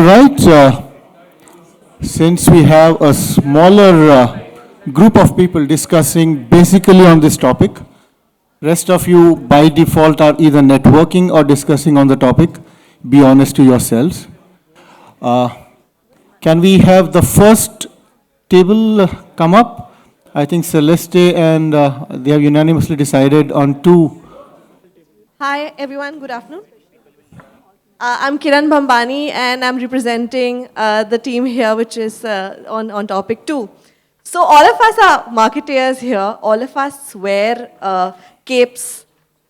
right. Since we have a smaller group of people discussing basically on this topic, rest of you by default are either networking or discussing on the topic. Be honest to yourselves. Uh, can we have the first table come up? I think Celeste and they have unanimously decided on two. Hi, everyone. Good afternoon. I'm Kiran Bhambani, and I'm representing the team here, which is on topic 2. So all of us are marketeers here. All of us wear capes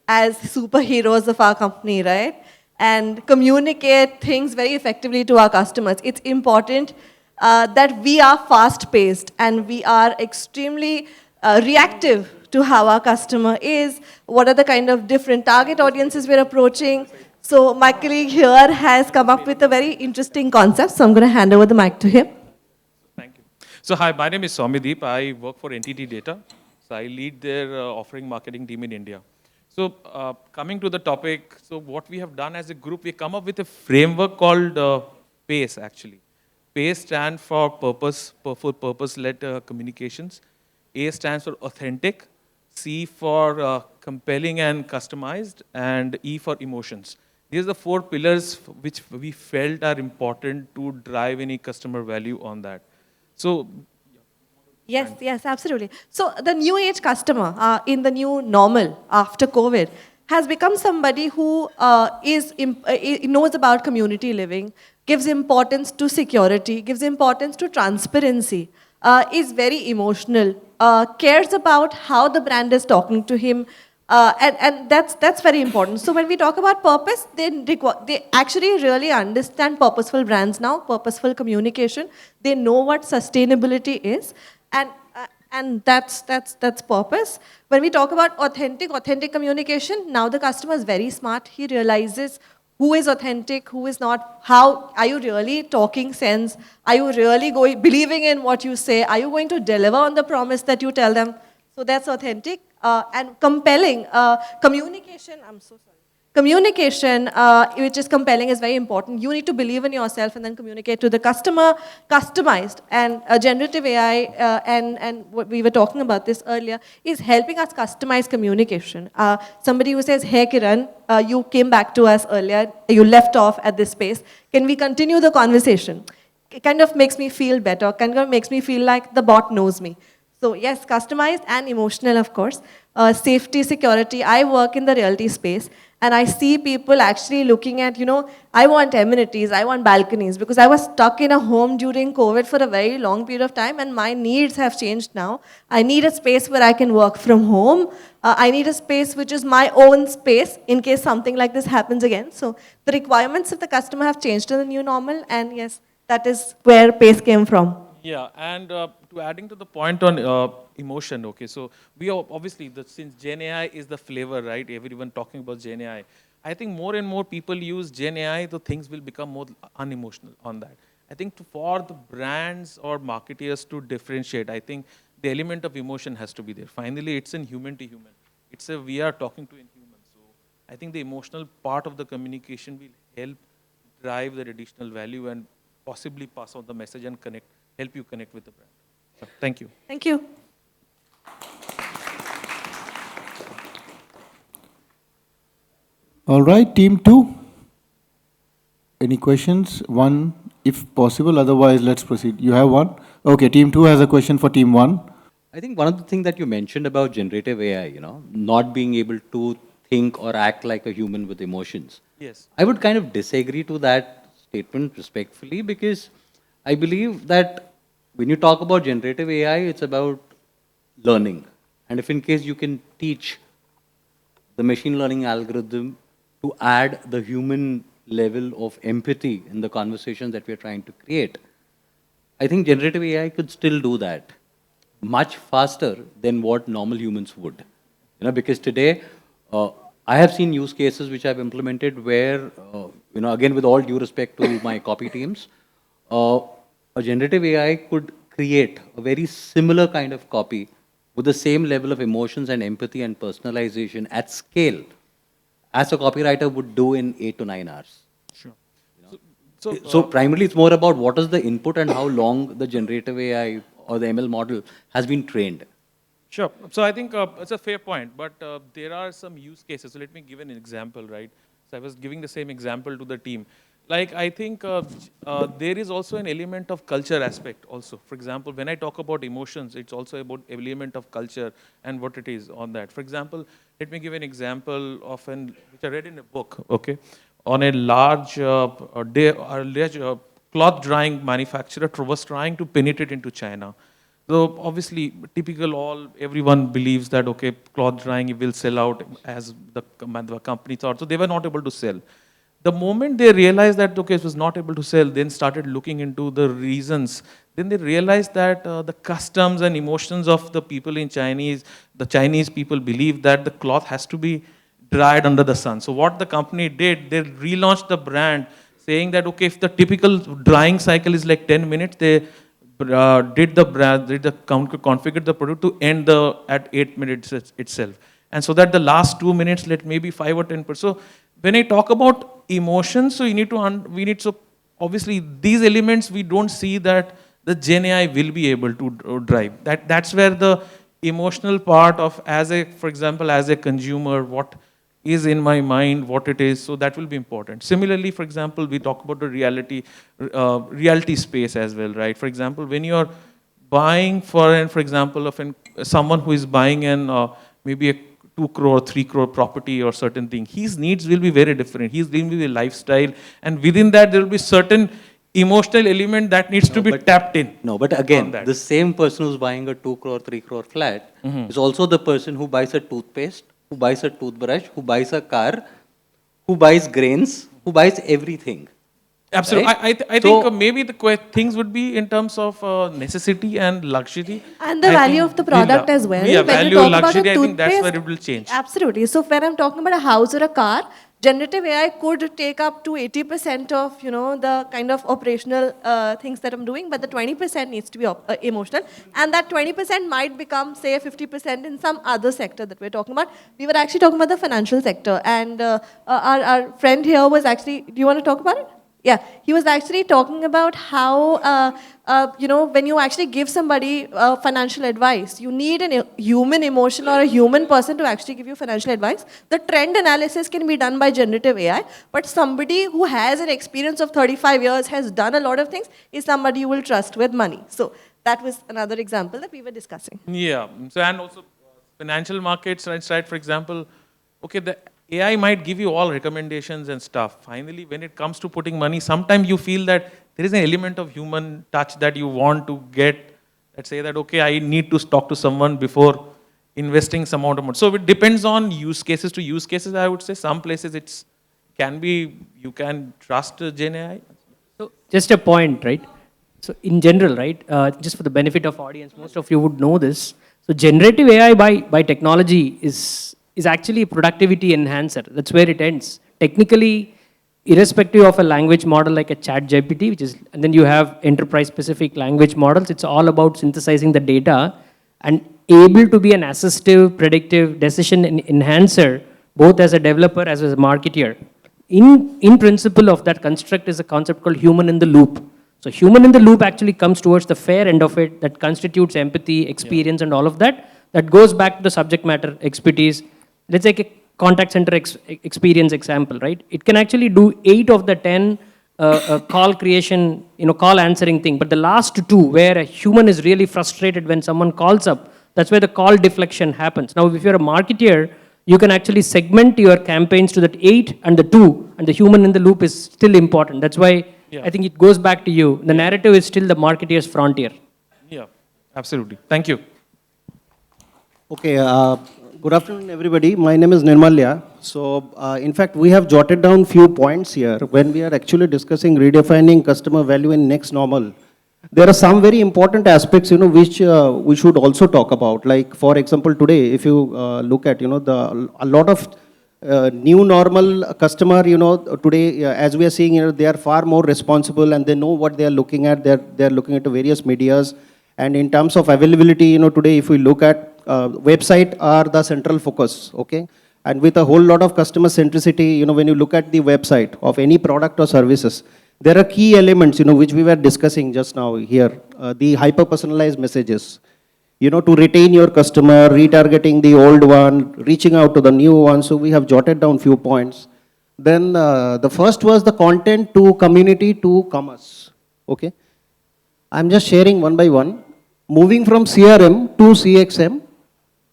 as superheroes of our company, right? And communicate things very effectively to our customers. It's important that we are fast-paced and we are extremely reactive to how our customer is, what are the kind of different target audiences we're approaching. So my colleague here has come up with a very interesting concept, so I'm going to hand over the mic to him. Thank you. So hi, my name is Somideep. I work for NTT Data. So I lead their offering marketing team in India. So coming to the topic, so what we have done as a group, we come up with a framework called PACE actually. PACE stands for purpose-led communications. A stands for authentic, C for compelling and customized, and E for emotions. These are the 4 pillars which we felt are important to drive any customer value on that. So, Yes, absolutely. So the new age customer in the new normal after COVID has become somebody who knows about community living, gives importance to security, gives importance to transparency, is very emotional, cares about how the brand is talking to him, and that's very important. So when we talk about purpose, they actually really understand purposeful brands now, purposeful communication. They know what sustainability is, and that's purpose. When we talk about authentic communication, now the customer is very smart. He realizes who is authentic, who is not. How are you really talking sense? Are you really believing in what you say? Are you going to deliver on the promise that you tell them? So that's authentic and compelling communication. I'm so sorry. Communication, which is compelling, is very important. You need to believe in yourself and then communicate to the customer. Customized and generative AI, and what we were talking about this earlier, is helping us customize communication. Somebody who says, "Hey Kiran, you came back to us earlier. You left off at this space. Can we continue the conversation?" It kind of makes me feel better. Kind of makes me feel like the bot knows me. So yes, customized and emotional, of course. Safety, security. I work in the realty space, and I see people actually looking at, I want amenities, I want balconies, because I was stuck in a home during COVID for a very long period of time, and my needs have changed now. I need a space where I can work from home. I need a space which is my own space in case something like this happens again. So the requirements of the customer have changed in the new normal, and yes, that is where PACE came from. yeah, and to adding to the point on emotion, okay, so we are obviously, since Gen AI is the flavor, right, everyone talking about Gen AI, I think more and more people use Gen AI, the things will become more unemotional on that. I think for the brands or marketeers to differentiate, I think the element of emotion has to be there. Finally, it's in human to human. We are talking to a human. So I think the emotional part of the communication will help drive that additional value and possibly pass on the message and help you connect with the brand. So, thank you. Thank you. All right, team 2. Any questions? One, if possible. Otherwise, let's proceed. You have one? Okay, team 2 has a question for team 1. I think one of the things that you mentioned about generative AI, not being able to think or act like a human with emotions. Yes. I would kind of disagree to that statement respectfully, because I believe that when you talk about generative AI, it's about learning. And if in case you can teach the machine learning algorithm to add the human level of empathy in the conversations that we're trying to create, I think generative AI could still do that much faster than what normal humans would. Because today, I have seen use cases which I've implemented where, again, with all due respect to my copy teams, a generative AI could create a very similar kind of copy with the same level of emotions and empathy and personalization at scale as a copywriter would do in 8 to 9 hours. Sure. So So primarily it's more about what is the input and how long the generative AI or the ML model has been trained. Sure. So I think it's a fair point, but there are some use cases. So let me give an example, right? So I was giving the same example to the team. Like I think there is also an element of culture aspect also. For example, when I talk about emotions, it's also about element of culture and what it is on that. For example, let me give an example of which I read in a book, okay, on a large, cloth drying manufacturer was trying to penetrate into China. So obviously, everyone believes that, okay, cloth drying will sell out as the company thought. So they were not able to sell. The moment they realized that, okay, it was not able to sell, then started looking into the reasons. Then they realized that the customs and emotions of the people in the Chinese people believe that the cloth has to be dried under the sun. So what the company did, they relaunched the brand saying that, okay, if the typical drying cycle is like 10 minutes, they configured the product to end at 8 minutes itself. And so that the last 2 minutes, let maybe 5 or 10%. So when I talk about emotions, so so obviously these elements, we don't see that the Gen AI will be able to drive. That's where the emotional part of, for example, as a consumer, what is in my mind, what it is, so that will be important. Similarly, for example, we talk about the reality space as well, right? For example, when you're buying for example, someone who is buying maybe a 2 crore, 3 crore property or certain thing, his needs will be very different. He's dealing with a lifestyle, and within that, there will be certain emotional element that needs to be tapped in. No, but again, the same person who's buying a 2 crore, 3 crore flat is also the person who buys a toothpaste, who buys a toothbrush, who buys a car, who buys grains, who buys everything. Absolutely. Right? I think maybe the things would be in terms of necessity and luxury. And the value of the product as well. Yeah, When you value, talk about luxury, a I think that's where toothpaste- it will change. Absolutely. So when I'm talking about a house or a car, generative AI could take up to 80% of the kind of operational things that I'm doing, but the 20% needs to be emotional, and that 20% might become, say, 50% in some other sector that we're talking about. We were actually talking about the financial sector, and our friend here was actually. Do you want to talk about it? Yeah, he was actually talking about how, when you actually give somebody financial advice, you need a human emotion or a human person to actually give you financial advice. The trend analysis can be done by generative AI, but somebody who has an experience of 35 years, has done a lot of things, is somebody you will trust with money. So that was another example that we were discussing. Yeah. So, and also financial markets, right? For example, okay, the AI might give you all recommendations and stuff. Finally, when it comes to putting money, sometimes you feel that there is an element of human touch that you want to get. Let's say that, okay, I need to talk to someone before investing some amount of money. So it depends on use cases to use cases, I would say. Some places you can trust Gen AI. So just a point, right? So in general, right, just for the benefit of audience, most of you would know this. So generative AI by technology is actually a productivity enhancer. That's where it ends. Technically, irrespective of a language model like a ChatGPT, and then you have enterprise-specific language models, it's all about synthesizing the data and able to be an assistive, predictive decision enhancer, both as a developer as a marketer. In principle of that construct is a concept called human in the loop. So human in the loop actually comes towards the fair end of it, that constitutes empathy, experience, and all of that. That goes back to the subject matter expertise. Let's take a contact center experience example, right? It can actually do 8 of the 10 call creation, call answering thing. But the last 2, where a human is really frustrated when someone calls up, that's where the call deflection happens. Now, if you're a marketer, you can actually segment your campaigns to that 8 and the 2, and the human in the loop is still important. That's why I think it goes back to you. The narrative is still the marketer's frontier. Yeah, absolutely. Thank you. Okay, good afternoon, everybody. My name is Nirmalya. So, in fact, we have jotted down few points here when we are actually discussing redefining customer value in next normal. There are some very important aspects, which we should also talk about. Like, for example, today, if you look at, a lot of new normal customer, today, as we are seeing, they are far more responsible and they know what they are looking at. They're looking at various medias. And in terms of availability, today, if we look at website are the central focus, okay? And with a whole lot of customer centricity, when you look at the website of any product or services, there are key elements, which we were discussing just now here, the hyper-personalized messages, to retain your customer, retargeting the old one, reaching out to the new one. So we have jotted down few points. Then the first was the content to community to commerce. Okay. I'm just sharing one by one. Moving from CRM to CXM,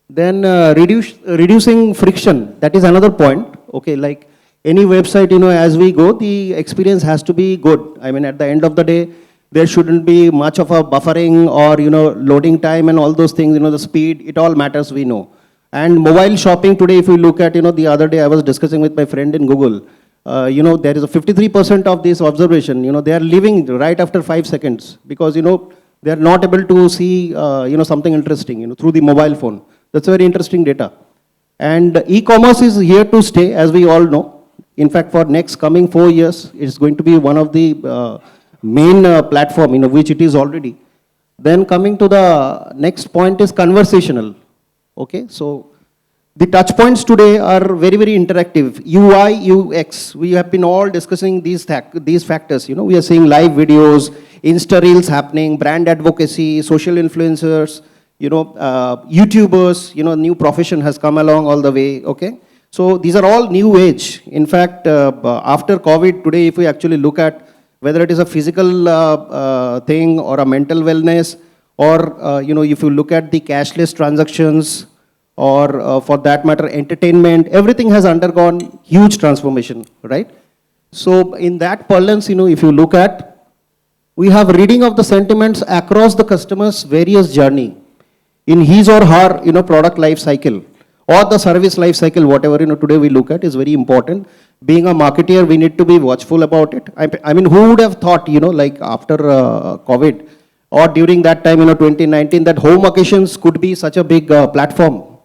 then reducing friction. That is another point. Okay, like any website, as we go, the experience has to be good. I mean, at the end of the day, there shouldn't be much of a buffering or, loading time and all those things, the speed, it all matters, we know. And mobile shopping today, if you look at, the other day I was discussing with my friend in Google, there is a 53% of this observation, they are leaving right after 5 seconds because, they are not able to see, something interesting, through the mobile phone. That's very interesting data. And e-commerce is here to stay, as we all know. In fact, for next coming 4 years, it's going to be one of the main platform, which it is already. Then coming to the next point is conversational. Okay, so the touch points today are very, very interactive. UI, UX, we have been all discussing these factors. We are seeing live videos, Insta Reels happening, brand advocacy, social influencers, YouTubers, new profession has come along all the way, okay? So these are all new age. In fact, after COVID today, if we actually look at whether it is a physical thing or a mental wellness, or, if you look at the cashless transactions, or for that matter, entertainment, everything has undergone huge transformation, right? So in that parlance, if you look at, we have reading of the sentiments across the customer's various journey in his or her, product life cycle or the service life cycle, whatever, today we look at is very important. Being a marketeer, we need to be watchful about it. I mean, who would have thought, like after COVID or during that time, 2019, that home occasions could be such a big platform,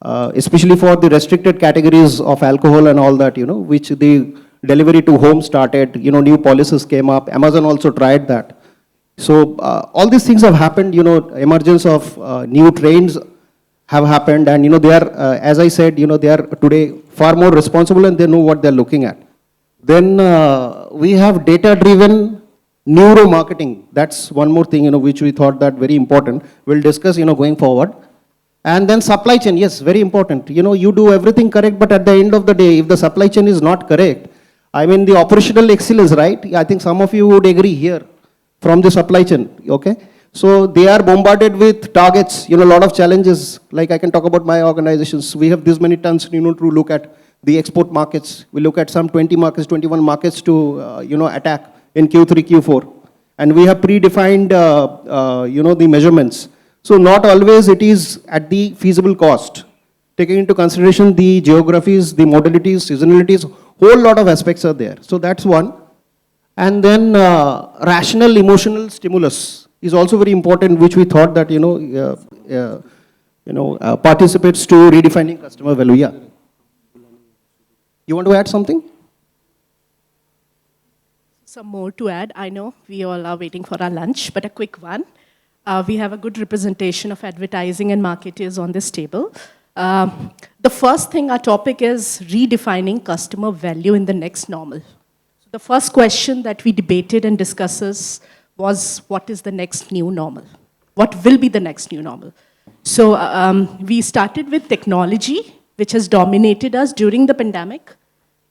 especially for the restricted categories of alcohol and all that, which the delivery to home started, new policies came up. Amazon also tried that. So all these things have happened, emergence of new trends have happened, and they are, as I said, they are today far more responsible and they know what they're looking at. Then we have data-driven neuromarketing. That's one more thing, which we thought that very important. We'll discuss, going forward. And then supply chain, yes, very important. You do everything correct, but at the end of the day, if the supply chain is not correct, I mean the operational excellence, right? I think some of you would agree here from the supply chain, okay? So they are bombarded with targets, a lot of challenges. Like I can talk about my organizations. We have this many tons, to look at the export markets. We look at some 20 markets, 21 markets to, attack in Q3, Q4. And we have predefined, the measurements. So not always it is at the feasible cost. Taking into consideration the geographies, the modalities, seasonalities, whole lot of aspects are there. So that's one. And then rational emotional stimulus is also very important, which we thought that, participates to redefining customer value. Yeah. You want to add something? Some more to add. I know we all are waiting for our lunch, but a quick one. We have a good representation of advertising and marketers on this table. The first thing, our topic is redefining customer value in the next normal. So the first question that we debated and discusses was, what is the next new normal? What will be the next new normal? So we started with technology, which has dominated us during the pandemic.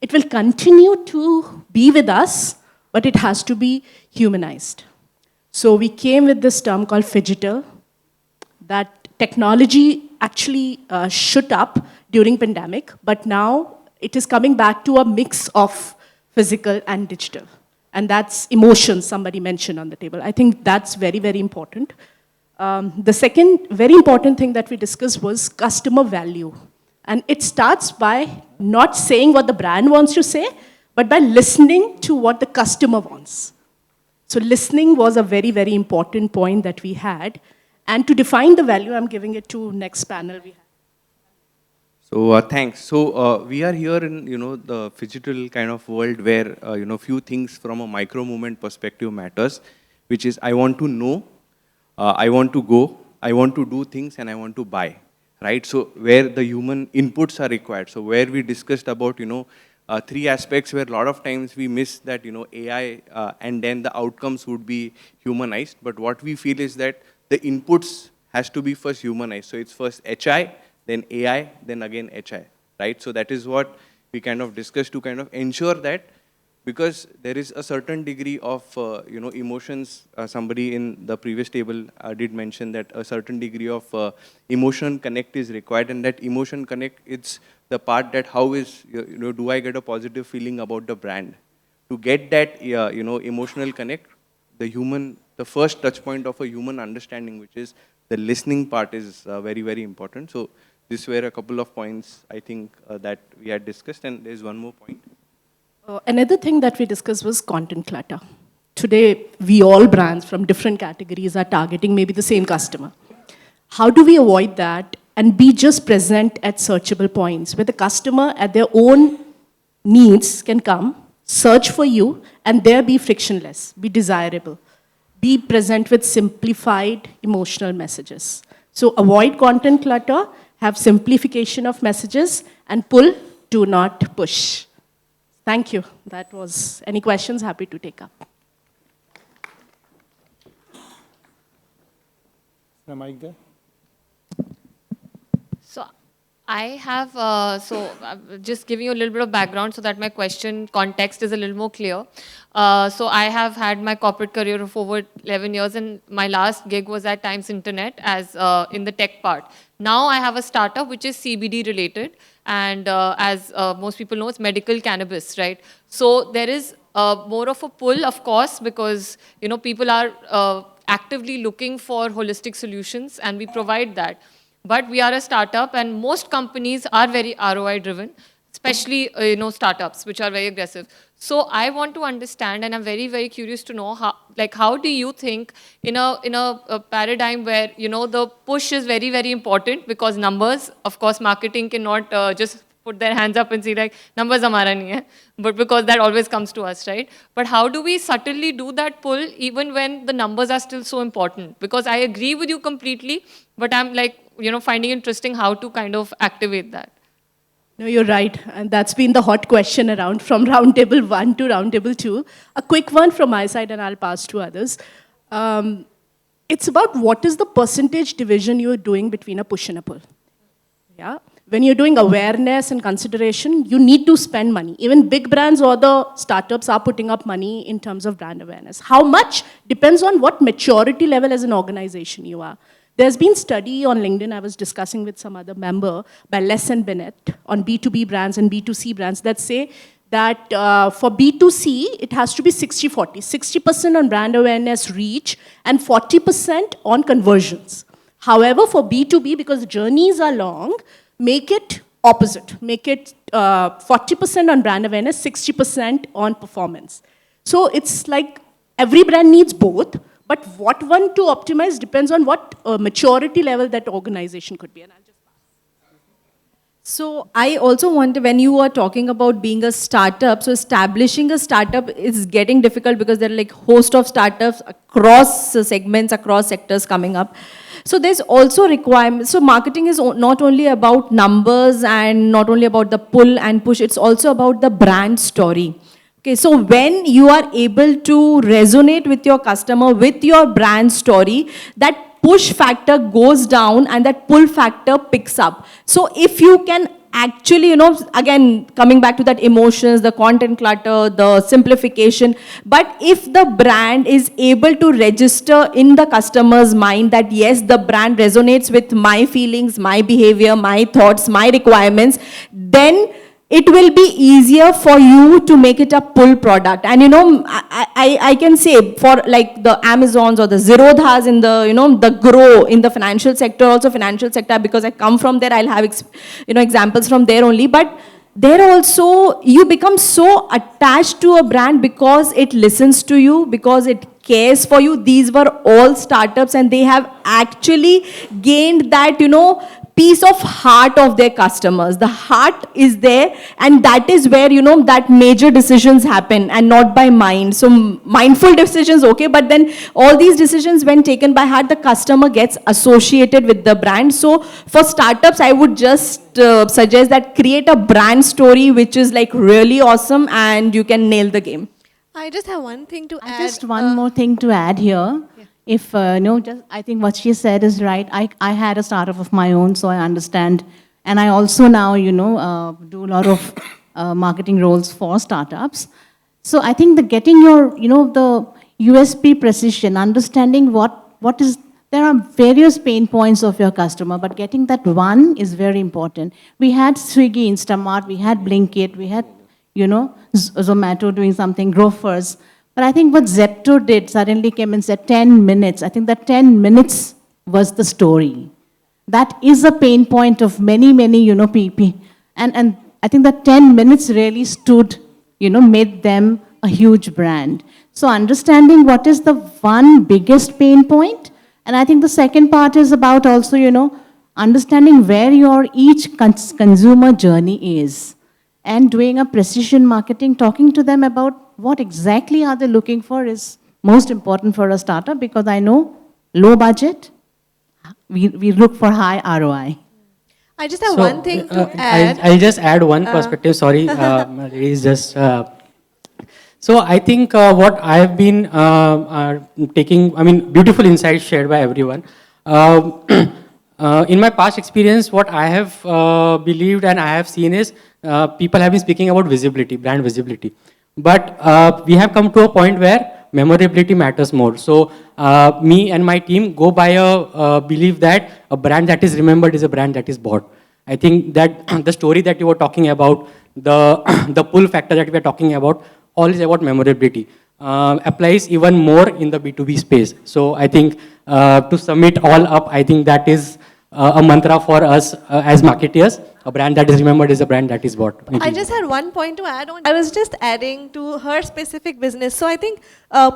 It will continue to be with us, but it has to be humanized. So we came with this term called phygital, that technology actually shot up during pandemic, but now it is coming back to a mix of physical and digital. And that's emotions, somebody mentioned on the table. I think that's very, very important. The second very important thing that we discussed was customer value. And it starts by not saying what the brand wants to say, but by listening to what the customer wants. So listening was a very, very important point that we had. And to define the value, I'm giving it to next panel we have. So thanks. So we are here in the phygital kind of world where few things from a micro movement perspective matters, which is I want to know, I want to go, I want to do things, and I want to buy, right? So where the human inputs are required. So where we discussed about three aspects where a lot of times we miss that, AI and then the outcomes would be humanized. But what we feel is that the inputs has to be first humanized. So it's first HI, then AI, then again HI, right? So that is what we kind of discussed to kind of ensure that, because there is a certain degree of, emotions. Somebody in the previous table did mention that a certain degree of emotion connect is required, and that emotion connect, it's the part that how is, do I get a positive feeling about the brand? To get that, emotional connect, the first touch point of a human understanding, which is the listening part, is very, very important. So these were a couple of points, I think, that we had discussed, and there's one more point. Another thing that we discussed was content clutter. Today, we all brands from different categories are targeting maybe the same customer. How do we avoid that and be just present at searchable points where the customer at their own needs can come, search for you, and there be frictionless, be desirable, be present with simplified emotional messages. So avoid content clutter, have simplification of messages, and pull, do not push. Thank you. That was, any questions, happy to take up. The mic there. So I have, just giving you a little bit of background so that my question context is a little more clear. So I have had my corporate career of over 11 years, and my last gig was at Times Internet as in the tech part. Now I have a startup which is CBD related, and as most people know, it's medical cannabis, right? So there is more of a pull, of course, because people are actively looking for holistic solutions, and we provide that. But we are a startup, and most companies are very ROI driven, especially startups which are very aggressive. So I want to understand, and I'm very, very curious to know how do you think in a paradigm where the push is very, very important, because numbers, of course, marketing cannot just put their hands up and say like numbers hamara nahi hai, but because that always comes to us, right? But how do we subtly do that pull even when the numbers are still so important? Because I agree with you completely, but I'm like finding interesting how to kind of activate that. No, you're right. And that's been the hot question around from roundtable 1 to roundtable 2. A quick one from my side, and I'll pass to others. It's about what is the percentage division you're doing between a push and a pull. Yeah. When you're doing awareness and consideration, you need to spend money. Even big brands or the startups are putting up money in terms of brand awareness. How much depends on what maturity level as an organization you are. There's been study on LinkedIn, I was discussing with some other member, by Les and Bennett on B2B brands and B2C brands that say that for B2C, it has to be 60-40. 60% on brand awareness reach and 40% on conversions. However, for B2B, because the journeys are long, make it opposite. Make it 40% on brand awareness, 60% on performance. So it's like every brand needs both. But what one to optimize depends on what maturity level that organization could be. And I'll just pass. So I also wonder, when you are talking about being a startup, so establishing a startup is getting difficult because there are like host of startups across segments, across sectors coming up. So there's also requirements. So marketing is not only about numbers and not only about the pull and push, it's also about the brand story. Okay, so when you are able to resonate with your customer, with your brand story, that push factor goes down and that pull factor picks up. So if you can actually, again, coming back to that emotions, the content clutter, the simplification, but if the brand is able to register in the customer's mind that yes, the brand resonates with my feelings, my behavior, my thoughts, my requirements, then it will be easier for you to make it a pull product. And I can say for like the Amazons or the Zerodhas in the, the Grow in the financial sector, also financial sector, because I come from there, I'll have, examples from there only. But there also, you become so attached to a brand because it listens to you, because it cares for you. These were all startups and they have actually gained that, piece of heart of their customers. The heart is there, and that is where, you know, that major decisions happen, and not by mind. So mindful decisions, okay, but then all these decisions, when taken by heart, the customer gets associated with the brand. So for startups, I would just suggest that create a brand story which is like really awesome, and you can nail the game. I just have one thing to add. Just one more thing to add here. If, no, just, I think what she said is right. I had a startup of my own, so I understand. And I also now, you know, do a lot of marketing roles for startups. So I think the getting your, you know, the USP precision, understanding what is, there are various pain points of your customer, but getting that one is very important. We had Swiggy, Instamart, we had Blinkit, we had, you know, Zomato doing something, Grofers. But I think what Zepto did suddenly came and said 10 minutes. I think that 10 minutes was the story. That is a pain point of many, you know, people. And I think that 10 minutes really stood, you know, made them a huge brand. So understanding what is the one biggest pain point. And I think the second part is about also, you know, understanding where your each consumer journey is. And doing a precision marketing, talking to them about what exactly are they looking for is most important for a startup, because I know low budget, we look for high ROI. I just have one thing to add. I'll just add one perspective. Sorry, it's just. So I think what I have been taking, I mean, beautiful insights shared by everyone. In my past experience, what I have believed and I have seen is people have been speaking about visibility, brand visibility. But we have come to a point where memorability matters more. So me and my team go by a belief that a brand that is remembered is a brand that is bought. I think that the story that you were talking about, the pull factor that we are talking about, all is about memorability. Applies even more in the B2B space. So I think to sum it all up, I think that is a mantra for us as marketeers. A brand that is remembered is a brand that is bought. I just had one point to add on. I was just adding to her specific business. So I think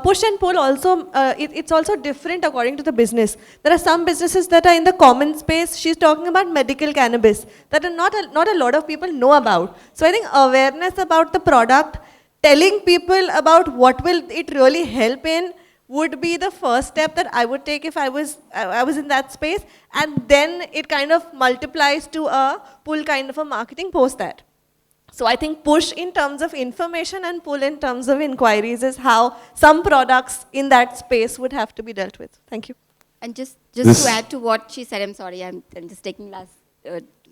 push and pull also, it's also different according to the business. There are some businesses that are in the common space. She's talking about medical cannabis that are not a lot of people know about. So I think awareness about the product, telling people about what will it really help in, would be the first step that I would take if I was in that space, and then it kind of multiplies to a pull kind of a marketing post that. So I think push in terms of information and pull in terms of inquiries is how some products in that space would have to be dealt with. Thank you. And just to add to what she said, I'm sorry, I'm just taking last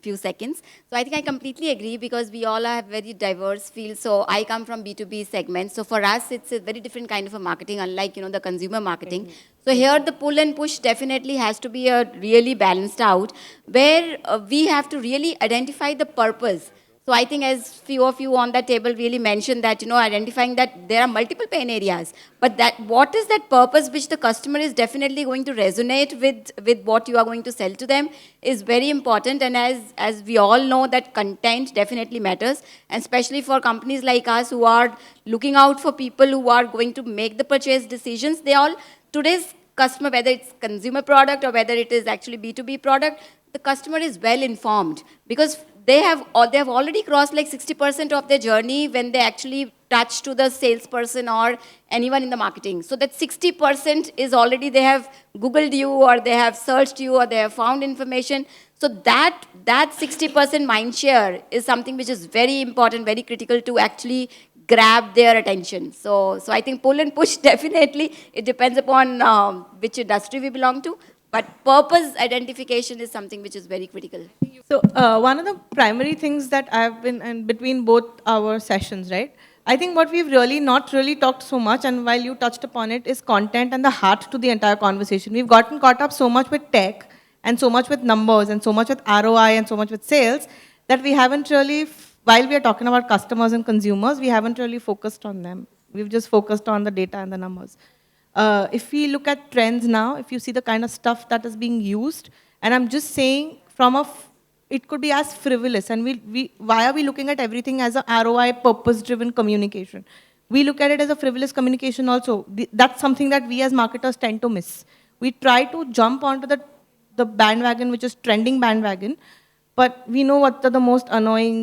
few seconds. So I think I completely agree, because we all have very diverse fields. So I come from B2B segment. So for us, it's a very different kind of a marketing, unlike, you know, the consumer marketing. So here the pull and push definitely has to be a really balanced out, where we have to really identify the purpose. So I think as few of you on that table really mentioned that, you know, identifying that there are multiple pain areas, but that what is that purpose which the customer is definitely going to resonate with what you are going to sell to them is very important. And as we all know that content definitely matters, and especially for companies like us who are looking out for people who are going to make the purchase decisions, today's customer, whether it's consumer product or whether it is actually B2B product, the customer is well informed, because they have already crossed like 60% of their journey when they actually touch to the salesperson or anyone in the marketing. So that 60% is already they have Googled you, or they have searched you, or they have found information. So that 60% mind share is something which is very important, very critical to actually grab their attention. So I think pull and push definitely, it depends upon which industry we belong to. But purpose identification is something which is very critical. So one of the primary things that I've been in between both our sessions, right? I think what we've not really talked so much, and while you touched upon it, is content and the heart to the entire conversation. We've gotten caught up so much with tech and so much with numbers and so much with ROI and so much with sales that we haven't really, while we are talking about customers and consumers, we haven't really focused on them. We've just focused on the data and the numbers. If we look at trends now, if you see the kind of stuff that is being used, and I'm just saying it could be as frivolous, and why are we looking at everything as a ROI purpose-driven communication? We look at it as a frivolous communication also. That's something that we as marketers tend to miss. We try to jump onto the the bandwagon which is trending bandwagon, but we know what are the most annoying.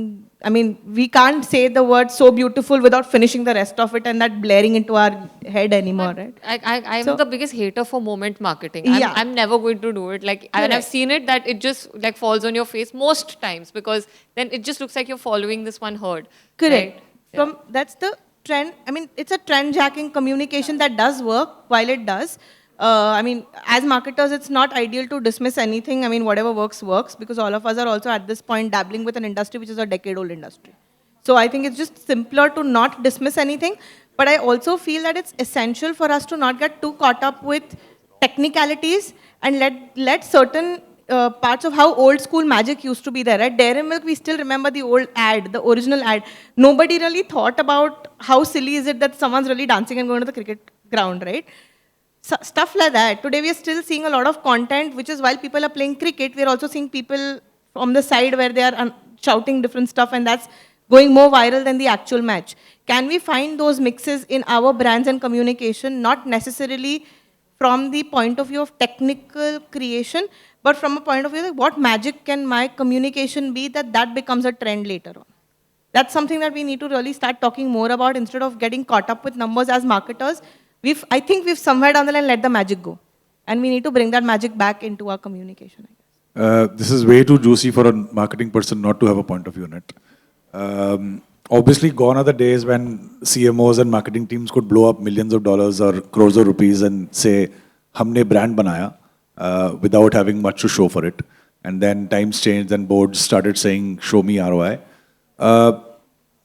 I mean, we can't say the word so beautiful without finishing the rest of it and that blaring into our head anymore, right? I'm So- the biggest hater for moment marketing. Yeah. I'm never going to do it. Like, and I've Correct. seen it that it just like falls on your face most times because then it just looks like you're following this one herd. Correct. Right? From that's the trend. I mean, it's a trend jacking communication that does work while it does. I mean, as marketers, it's not ideal to dismiss anything. I mean, whatever works, works, because all of us are also at this point dabbling with an industry which is a decade-old industry. So I think it's just simpler to not dismiss anything. But I also feel that it's essential for us to not get too caught up with technicalities and let certain parts of how old school magic used to be there. At Dairy Milk, we still remember the old ad, the original ad. Nobody really thought about how silly is it that someone's really dancing and going to the cricket ground, right? So, stuff like that. Today, we are still seeing a lot of content, which is while people are playing cricket, we are also seeing people from the side where they are shouting different stuff, and that's going more viral than the actual match. Can we find those mixes in our brands and communication, not necessarily from the point of view of technical creation, but from a point of view of what magic can my communication be that becomes a trend later on? That's something that we need to really start talking more about instead of getting caught up with numbers as marketers. I think we've somewhere down the line let the magic go. And we need to bring that magic back into our communication, I guess. This is way too juicy for a marketing person not to have a point of view on it. Obviously, gone are the days when CMOs and marketing teams could blow up millions of dollars or crores of rupees and say, "Humne brand banaya," without having much to show for it. And then times changed and boards started saying, "Show me ROI."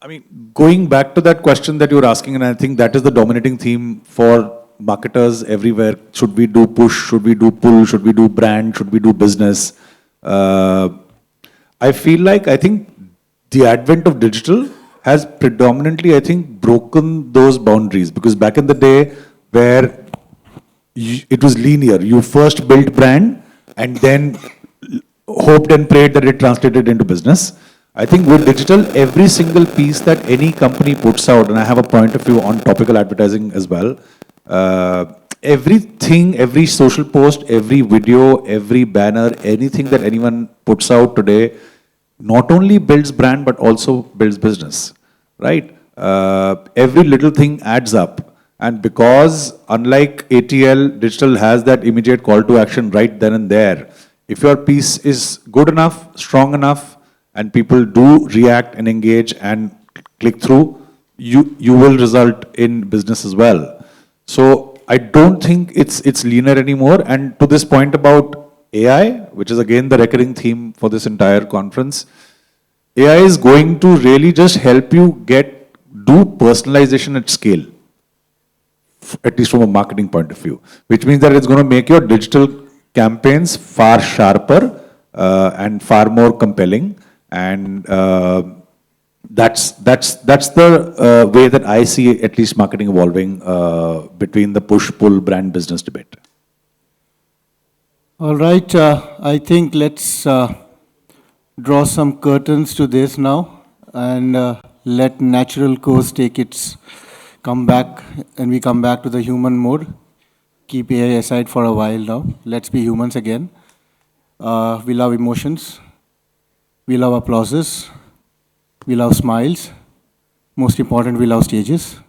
I mean, going back to that question that you were asking, and I think that is the dominating theme for marketers everywhere. Should we do push? Should we do pull? Should we do brand? Should we do business? I feel like, I think the advent of digital has predominantly, I think, broken those boundaries. Because back in the day where it was linear, you first built brand and then hoped and prayed that it translated into business. I think with digital, every single piece that any company puts out, and I have a point of view on topical advertising as well, everything, every social post, every video, every banner, anything that anyone puts out today, not only builds brand, but also builds business, right? Every little thing adds up. And because unlike ATL, digital has that immediate call to action right then and there. If your piece is good enough, strong enough, and people do react and engage and click through, you will result in business as well. So I don't think it's linear anymore. And to this point about AI, which is again the recurring theme for this entire conference, AI is going to really just help you do personalization at scale, at least from a marketing point of view, which means that it's going to make your digital campaigns far sharper and far more compelling. And that's the way that I see at least marketing evolving between the push-pull brand business debate. All right, I think let's draw some curtains to this now and let natural course take its comeback, and we come back to the human mode. Keep AI aside for a while now. Let's be humans again. We love emotions. We love applauses. We love smiles. Most important, we love stages.